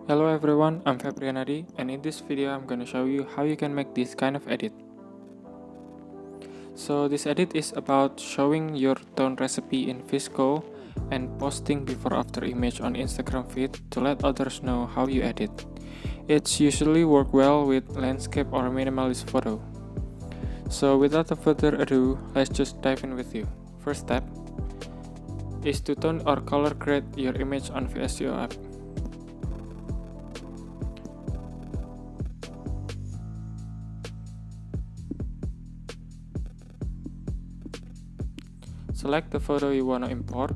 Hello everyone, I'm Febrianadi, and in this video I'm gonna show you how you can make this kind of edit. So this edit is about showing your tone recipe in VSCO and posting before after image on Instagram feed to let others know how you edit. It's usually work well with landscape or minimalist photo. So without further ado, let's just dive in with you. First step is to tone or color grade your image on VSCO App. Select the photo you want to import.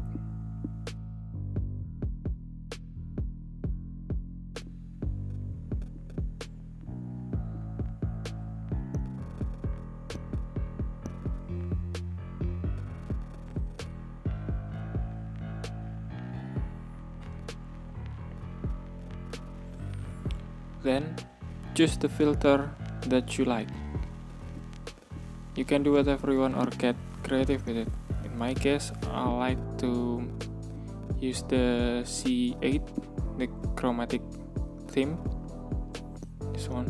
Then, choose the filter that you like. You can do whatever you want or get creative with it. In my case, I like to use the C8, the chromatic theme. This one.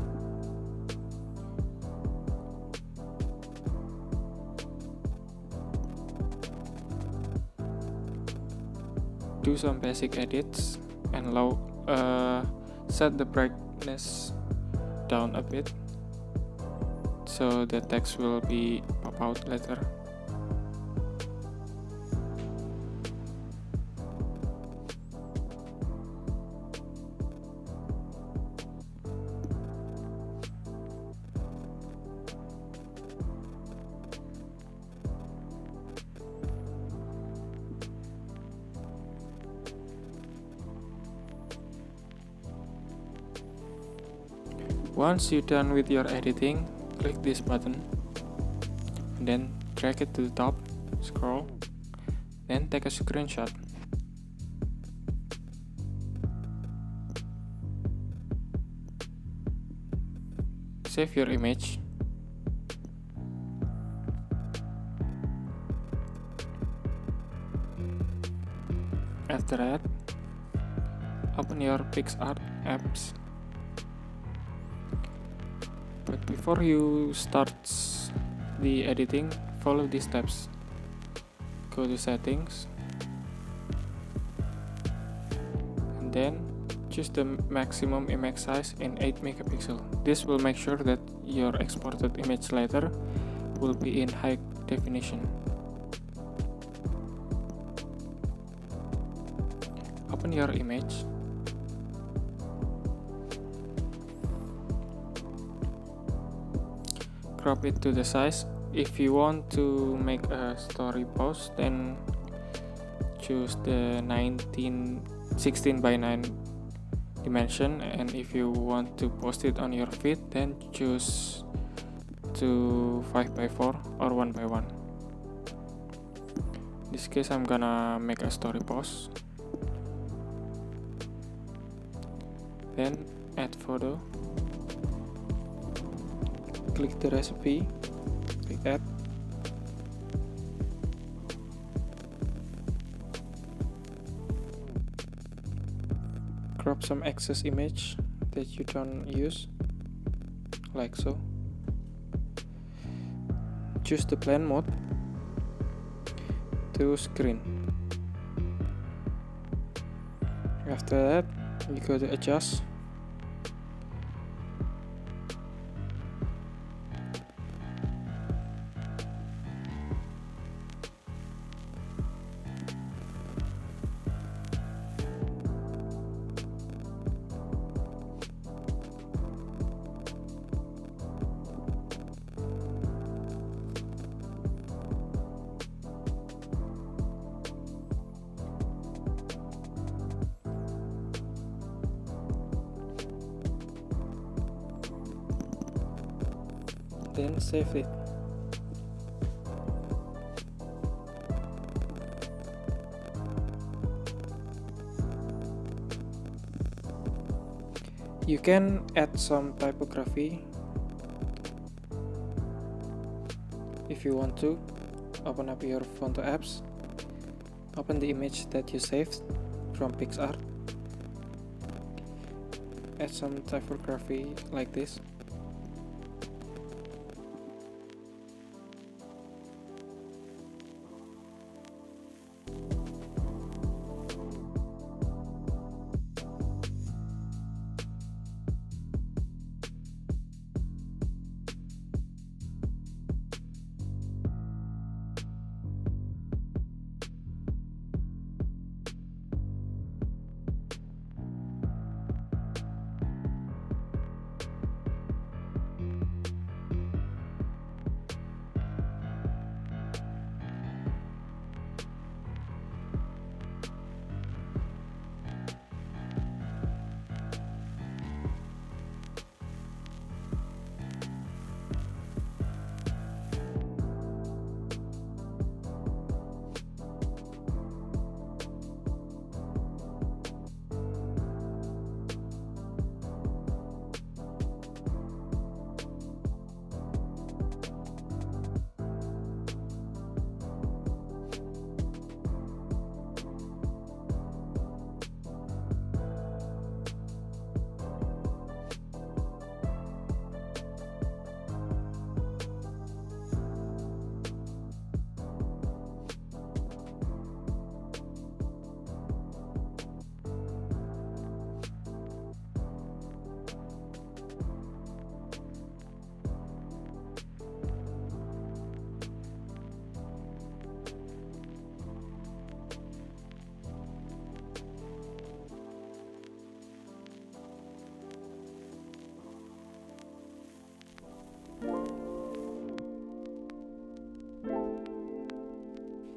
Do some basic edits and set the brightness down a bit so the text will be pop out later. Once you're done with your editing, click this button and then drag it to the top, scroll, then take a screenshot. Save your image. After that, open your PixArt apps. But before you start the editing, follow these steps. Go to settings and then choose the maximum image size in 8 megapixel. This will make sure that your exported image later will be in high definition. Open your image. Crop it to the size. If you want to make a story post, then choose the 16 by 9 dimension, and if you want to post it on your feed, then choose to 5 by 4 or 1 by 1. In this case, I'm gonna make a story post. Then add photo. Click the recipe, click add. Crop some excess image that you don't use, like so. Choose the blend mode to screen. After that, you go to adjust. Then save it. You can add some typography if you want to. Open up your photo apps, open the image that you saved from PixArt, add some typography like this.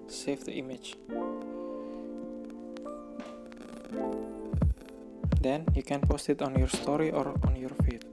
Save the image. Then you can post it on your story or on your feed.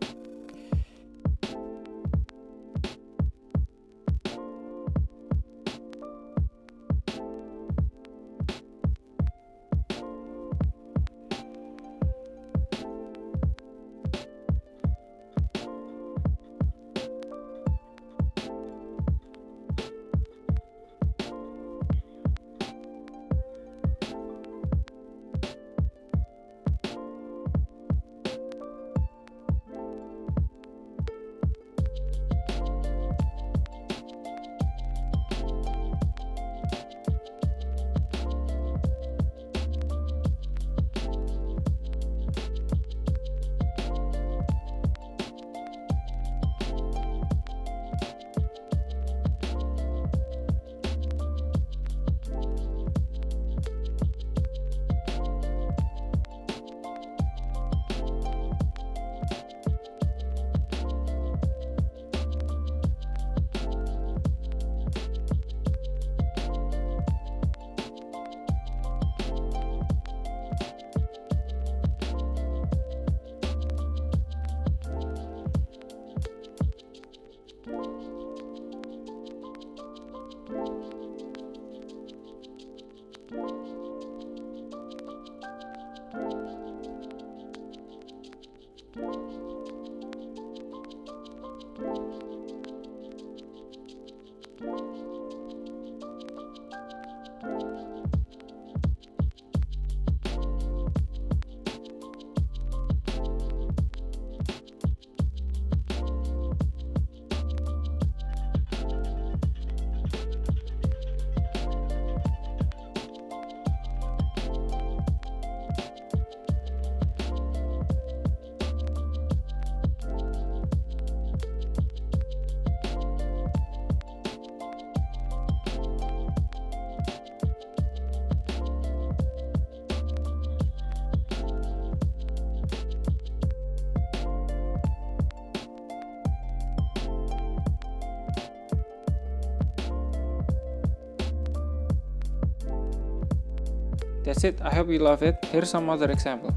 That's it, I hope you love it. Here's some other example.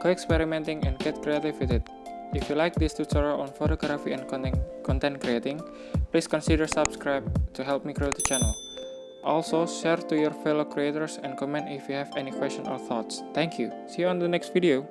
Go experimenting and get creative with it. If you like this tutorial on photography and content creating, please consider subscribe to help me grow the channel. Also, share to your fellow creators and comment if you have any questions or thoughts. Thank you. See you on the next video.